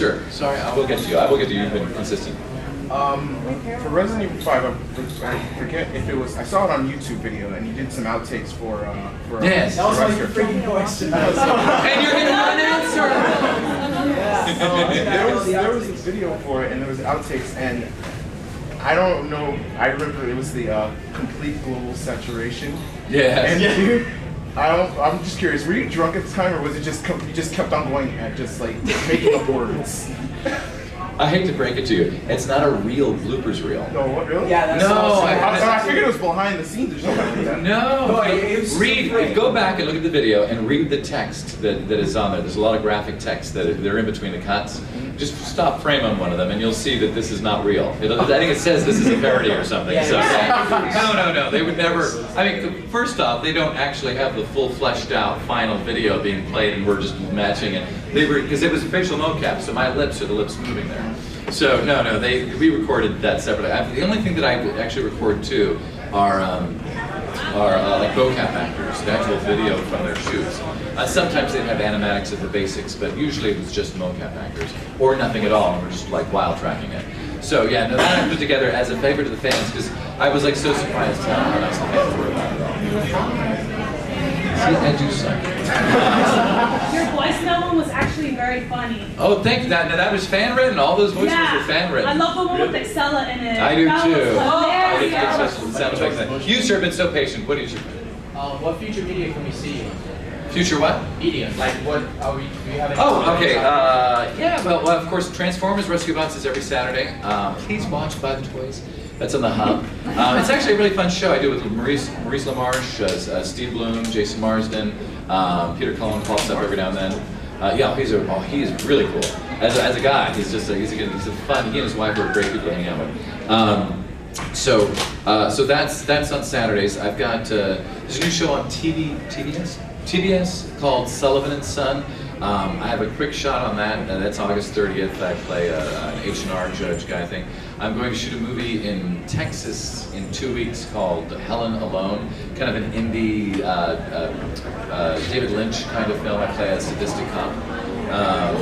sure. Sorry, I will get to you. I will get to you. You've been consistent. For Resident Evil 5, I forget if it was, I saw it on YouTube video, and you did some outtakes for yes. That was like your freaking question. And you're going to not answer! There was a video for it, and there was outtakes, and I don't know, I remember it was the complete global saturation. Yeah. And I'm just curious, were you drunk at the time, or was it just, you just kept on going at just like making up words? I hate to break it to you, it's not a real bloopers reel. No, what, really? Yeah, that's I figured it was behind the scenes or something like that. No, go back and look at the video and read the text that is on there. There's a lot of graphic text they're in between the cuts. Just stop frame on one of them and you'll see that this is not real. I think it says this is a parody or something. So, no, they would never, I mean, first off, they don't actually have the full fleshed out final video being played and we're just matching it. Because it was facial mocap, so my lips are the lips moving there. So no, we recorded that separately. The only thing that I actually record too are like mocap actors, the actual video from their shoots. Sometimes they'd have animatics at the basics, but usually it was just mocap actors, or nothing at all, and we're just like wild tracking it. So yeah, no, that I put together as a favor to the fans, because I was like so surprised how nice the fans were about it all. See, I do suck. Your voice in that one was actually very funny. Oh, thank you. That was fan written. All those voices were fan written. I love the one with Excella in it. I do too. I get sound effects in it. You, sir, have been so patient. What is your? What future media can we see? Future what? Media. Like what are we? Do we have any? Oh, okay. Yeah. Well, of course, Transformers Rescue Bots is every Saturday. Please watch Buy the Toys. That's on the Hub. It's actually a really fun show. I do it with Maurice LaMarche, Steve Bloom, Jason Marsden, Peter Cullen pops up every now and then. Yeah, he's really cool. As a guy, he's a fun. He and his wife are great people to hang out with. So that's on Saturdays. I've got there's a new show on TBS called Sullivan Son. I have a quick shot on that. That's August 30th. I play an H&R judge guy thing. I'm going to shoot a movie in Texas in 2 weeks called Helen Alone, kind of an indie David Lynch kind of film. I play a sadistic cop.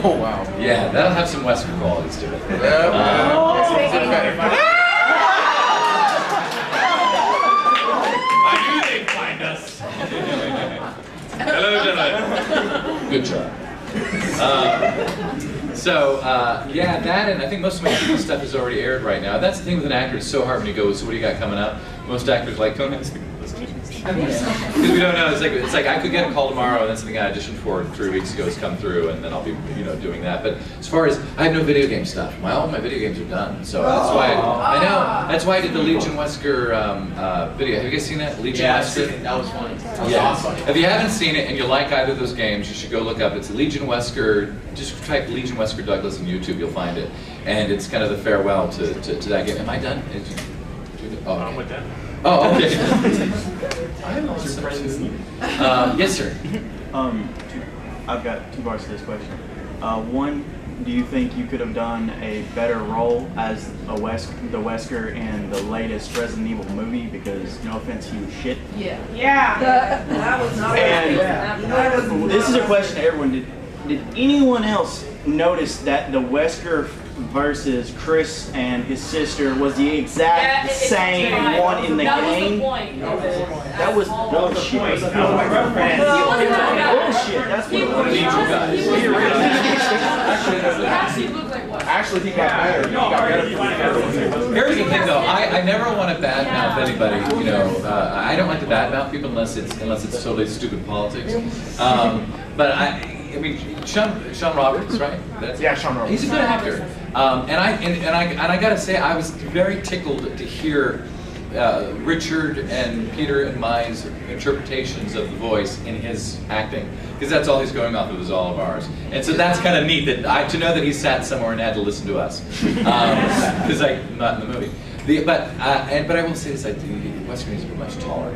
Oh wow! Yeah, that'll have some Wesker qualities to it. I knew they'd find us. Hello, gentlemen. Good job. Yeah, that, and I think most of my TV stuff is already aired right now. That's the thing with an actor, it's so hard when you go, so what do you got coming up? Most actors like, don't ask me. Because we don't know, it's like I could get a call tomorrow and then something I auditioned for 3 weeks ago has come through and then I'll be doing that. But as far as, I have no video game stuff. All my video games are done. So that's why, I know, that's why I did the Legion Wesker video. Have you guys seen that? Legion Wesker? I've seen it. That was funny. That was awesome. If you haven't seen it and you like either of those games, you should go look up. It's Legion Wesker, just type Legion Wesker Douglas on YouTube, you'll find it. And it's kind of the farewell to that game. Am I done? Oh, okay. I'm with that. Oh, okay. I'm awesome too. Yes, sir. I've got 2 parts to this question. One, do you think you could have done a better role as the Wesker in the latest Resident Evil movie? Because, no offense, he was shit. Yeah. That was not And this is a question to everyone. Did anyone else notice that the Wesker versus Chris and his sister was the exact same one in the game? That was bullshit. Bullshit. That's what it was. Actually, he got better. Here's the thing, though. I never want to badmouth anybody. I don't like to badmouth people unless it's totally stupid politics. But I mean, Sean Roberts, right? Yeah, Sean Roberts. He's a good actor. And I gotta say, I was very tickled to hear Richard and Peter and Mai's interpretations of the voice in his acting, because that's all he's going off of is all of ours. And so that's kind of neat that to know that he sat somewhere and had to listen to us, because I'm not in the movie. But I will say this: I think Wesker needs to be much taller.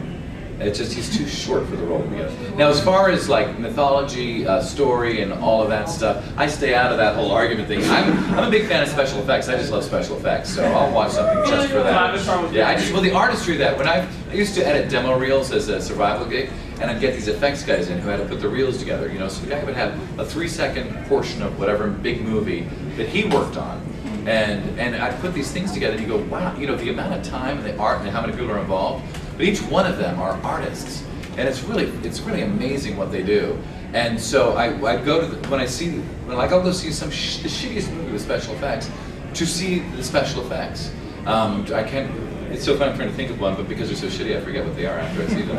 It's just he's too short for the role to be in. Now, as far as like mythology, story, and all of that stuff, I stay out of that whole argument thing. I'm a big fan of special effects. I just love special effects, so I'll watch something just for that. Yeah, well, the artistry of that. When I used to edit demo reels as a survival gig, and I'd get these effects guys in who had to put the reels together. You know, so the guy would have a 3-second portion of whatever big movie that he worked on, and I'd put these things together, and you go, wow, you know, the amount of time and the art and how many people are involved. But each one of them are artists, and it's really amazing what they do. And so I go to I'll go see the shittiest movie with special effects to see the special effects. I can't. It's so fun trying to think of one, but because they're so shitty, I forget what they are after I see them.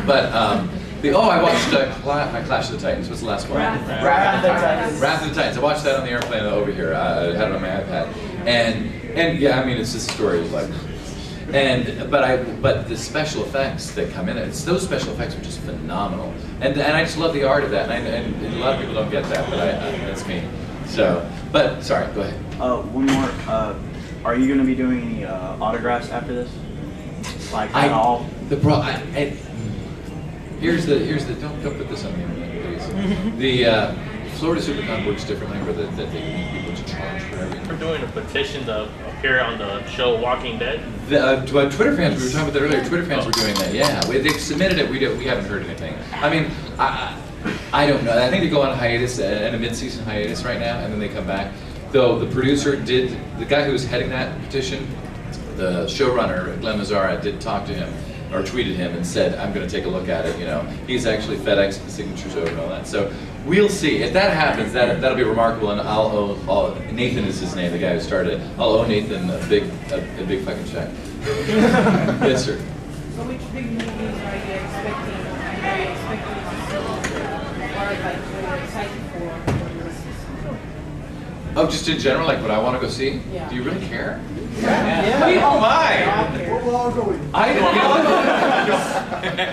But I watched Clash of the Titans. What's the last one? Wrath of the Titans. Wrath of the Titans. I watched that on the airplane over here. I had it on my iPad, and yeah, I mean, it's just a story of like. But the special effects that come in, those special effects are just phenomenal, and I just love the art of that, and a lot of people don't get that, but that's me. So, but sorry, go ahead. One more. Are you going to be doing any autographs after this? Like at all? Here's the don't put this on the internet, please. The Florida Supercon works differently, where they need people to charge for everything. We're doing a petition to appear on the show Walking Dead. Twitter fans, we were talking about that earlier. Twitter fans were doing that. Yeah, they've submitted it. We haven't heard anything. I mean, I don't know. I think they go on hiatus, in a mid-season hiatus right now, and then they come back. Though the producer the guy who was heading that petition, the showrunner, Glenn Mazzara, did talk to him, or tweeted him and said, I'm going to take a look at it. You know, he's actually FedExed the signatures over and all that. So we'll see. If that happens, that'll be remarkable, and I'll owe Nathan is his name, the guy who started it. I'll owe Nathan a big fucking check. Yes, sir. So which big movies are you expecting to see, or like you're excited for the season? Oh, just in general, like what I want to go see? Yeah. Do you really care? Yeah. Oh my! We'll all go with you. I don't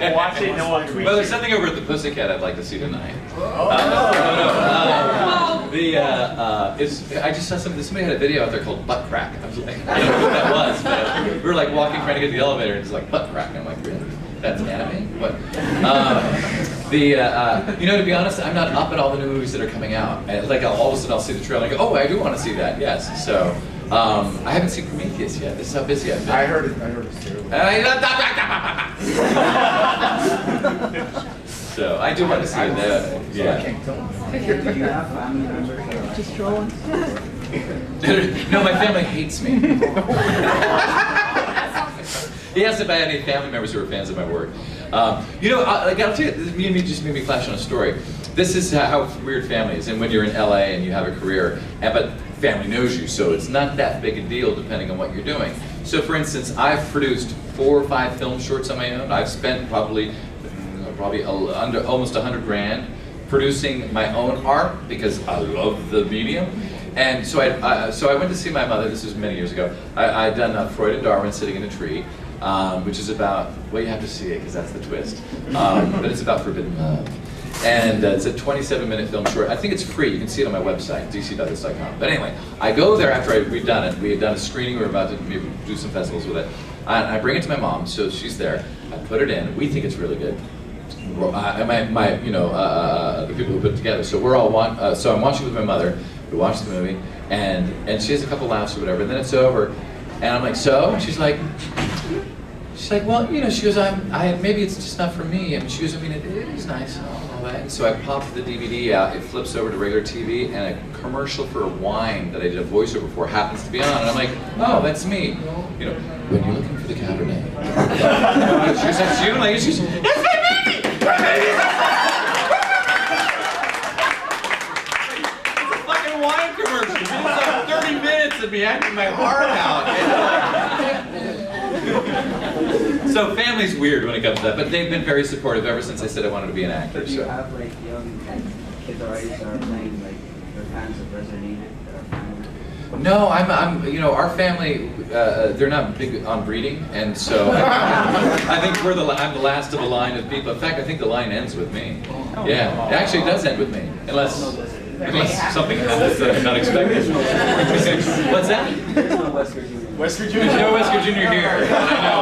know. Watch it and we'll tweet Well, there's you. something over at the Pussycat I'd like to see tonight. I just saw somebody had a video out there called Butt Crack. I was like, I don't know what that was, but we were like walking, trying to get to the elevator, and it's like Butt Crack. And I'm like, really? That's anime? What? You know, to be honest, I'm not up at all the new movies that are coming out. And like all of a sudden I'll see the trailer and I go, oh, I do want to see that. Yes. So I haven't seen Prometheus yet. This is how busy I've been. I heard it's terrible. So I do want to see that. Yeah. I can't tell them. Do you have family members? Just trolling. No, my family hates me. He asked if I had any family members who were fans of my work. You know, I'll tell you, me and me just made me flash on a story. This is how weird family is, and when you're in LA and you have a career, but family knows you, so it's not that big a deal depending on what you're doing. So for instance, I've produced 4 or 5 film shorts on my own. I've spent probably under almost $100 grand producing my own art because I love the medium. And so I went to see my mother. This was many years ago. I'd done Freud and Darwin Sitting in a Tree, which is about, well, you have to see it because that's the twist. But it's about forbidden love. And it's a 27-minute film short. I think it's free. You can see it on my website, dc.this.com. But anyway, I go there after we'd done it. We had done a screening. We were about to maybe do some festivals with it. And I bring it to my mom, so she's there. I put it in. We think it's really good. The people who put it together. So we're all so I'm watching with my mother. We watch the movie, and she has a couple laughs or whatever. And then it's over, and I'm like, so? And she's like, well, you know, she goes, maybe it's just not for me. And she goes, I mean, it is nice and all that. And so I popped the DVD out. It flips over to regular TV, and a commercial for a wine that I did a voiceover for happens to be on. And I'm like, oh, that's me. You know, when you're looking for the Cabernet. She goes, that's you? And like, she's, that's my baby! My baby! It's a fucking wine commercial. It's like 30 minutes of me acting my heart out. So family's weird when it comes to that, but they've been very supportive ever since I said I wanted to be an actor. Do you have like young kids already that are playing, like they're fans of Resident Evil that are fans? No, I'm, you know, our family, they're not big on breeding, and so I think I'm the last of a line of people. In fact, I think the line ends with me. Yeah, it actually does end with me, unless something happens that I'm not expecting. What's that? There's no Wesker Jr. Wesker Jr. There's no Wesker Jr. here. I know.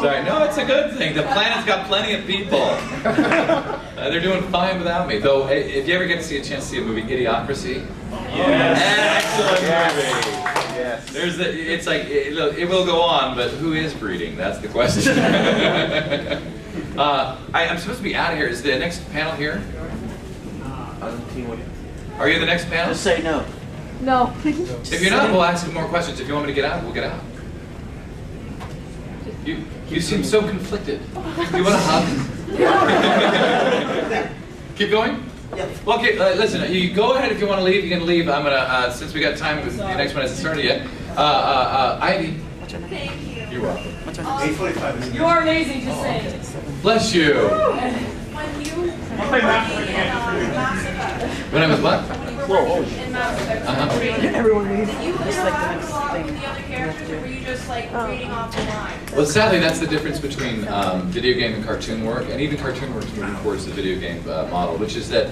Sorry, no, it's a good thing. The planet's got plenty of people. They're doing fine without me. Though, if you ever get to see a chance to see a movie, Idiocracy. Yes. Excellent movie. Yes. It's like, it will go on, but who is breeding? That's the question. I'm supposed to be out of here. Is the next panel here? Are you the next panel? Just say no. No. If you're not, we'll ask more questions. If you want me to get out, we'll get out. You seem so conflicted. Do you want a hug? Keep going? Yeah. Well, okay, listen, you go ahead if you want to leave, you can leave. I'm gonna, since we got time, the next one hasn't started yet. Ivy. Thank you. You're welcome. 8:45. You're amazing, just saying. Bless you. When you were working in Mass Effect, When I was what? when you were working in Mass Effect, Everyone leaves. did you interact a lot with the other characters, or were you just like reading off the line? Well, sadly, that's the difference between video game and cartoon work, and even cartoon work is moving towards the video game model, which is that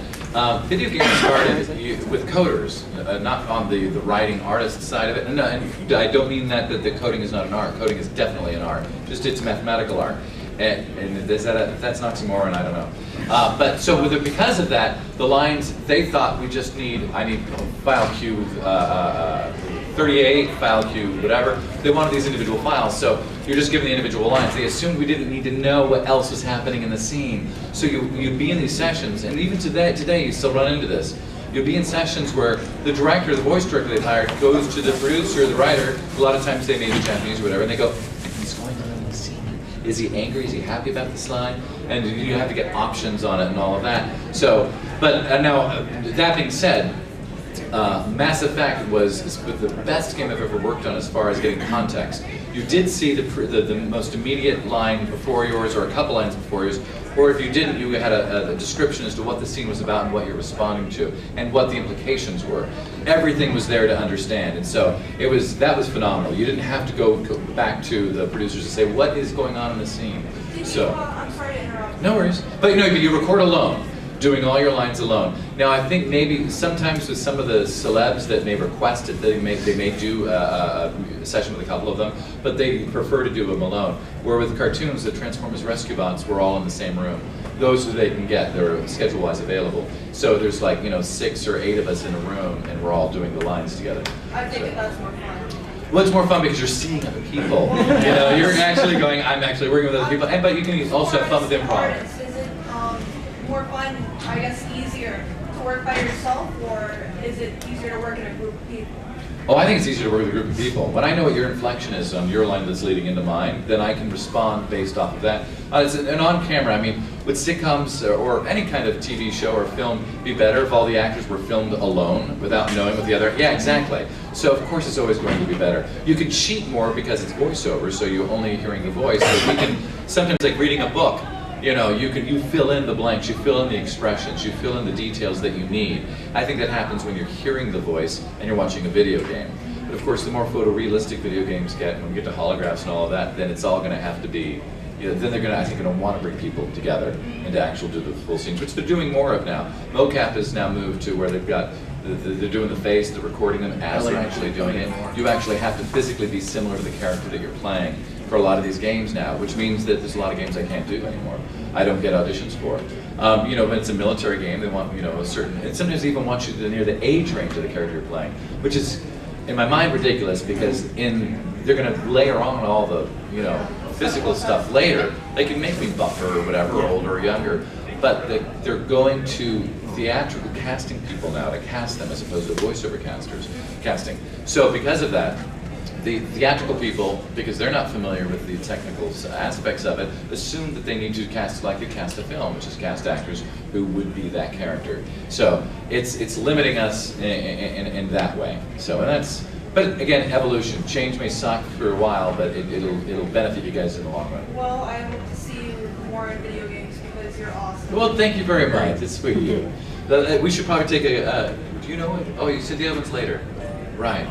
video games started with coders, not on the writing artist side of it. And I don't mean that the coding is not an art. Coding is definitely an art, just it's mathematical art. And is that if that's an oxymoron, I don't know. But so because of that, the lines, they thought I need file queue 38, file queue, whatever. They wanted these individual files, so you're just given the individual lines. They assumed we didn't need to know what else was happening in the scene. So you'd be in these sessions, and even today you still run into this. You'll be in sessions where the director, the voice director they've hired, goes to the producer, the writer, a lot of times they may be Japanese or whatever, and they go, what's going on in the scene? Is he angry? Is he happy about this line? And you have to get options on it and all of that. So, but now, that being said, Mass Effect was the best game I've ever worked on as far as getting context. You did see the most immediate line before yours, or a couple lines before yours, or if you didn't, you had a description as to what the scene was about and what you're responding to, and what the implications were. Everything was there to understand, and so that was phenomenal. You didn't have to go back to the producers to say, what is going on in the scene? So, I'm sorry to interrupt. no worries. But you record alone, doing all your lines alone. Now I think maybe sometimes with some of the celebs that may request it, they may do a session with a couple of them, but they prefer to do them alone. Where with cartoons, the Transformers Rescue Bots were all in the same room. Those who they can get, they're schedule-wise available. So there's like 6 or 8 of us in a room, and we're all doing the lines together. I think that's more fun. Well, it's more fun because you're seeing other people. You're actually going, I'm actually working with other people, but you can also have fun with improv. Is it more fun, I guess, easier to work by yourself, or is it easier to work in a group of people? Oh, I think it's easier to work with a group of people. When I know what your inflection is on your line that's leading into mine, then I can respond based off of that. And on camera, I mean, would sitcoms or any kind of TV show or film be better if all the actors were filmed alone without knowing what the other? Yeah, exactly. So of course it's always going to be better. You can cheat more because it's voiceover, so you're only hearing the voice. So we can sometimes, like reading a book, you fill in the blanks, you fill in the expressions, you fill in the details that you need. I think that happens when you're hearing the voice and you're watching a video game. But of course, the more photorealistic video games get, and when we get to holographs and all of that, then it's all going to have to be, then they're going to, I think, going to want to bring people together and to actually do the full scenes, which they're doing more of now. Mocap has now moved to where they've got, they're doing the face, they're recording them as they're actually doing it. You actually have to physically be similar to the character that you're playing for a lot of these games now, which means that there's a lot of games I can't do anymore. I don't get auditions for. When it's a military game, they want a certain, and sometimes they even want you to near the age range of the character you're playing, which is, in my mind, ridiculous because they're going to layer on all the physical stuff later. They can make me buffer or whatever, or older or younger, but they're going to theatrical casting people now to cast them as opposed to voiceover casting. So because of that, the theatrical people, because they're not familiar with the technical aspects of it, assume that they need to cast like they cast a film, which is cast actors who would be that character. So it's limiting us in that way. So but again, evolution. Change may suck for a while, but it'll benefit you guys in the long run. Well, I hope to see you more in video games because you're awesome. Well, thank you very much. It's sweet of you. We should probably take a. Do you know it? Oh, you said the other one's later. Right.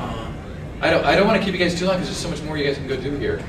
I don't want to keep you guys too long because there's so much more you guys can go do here.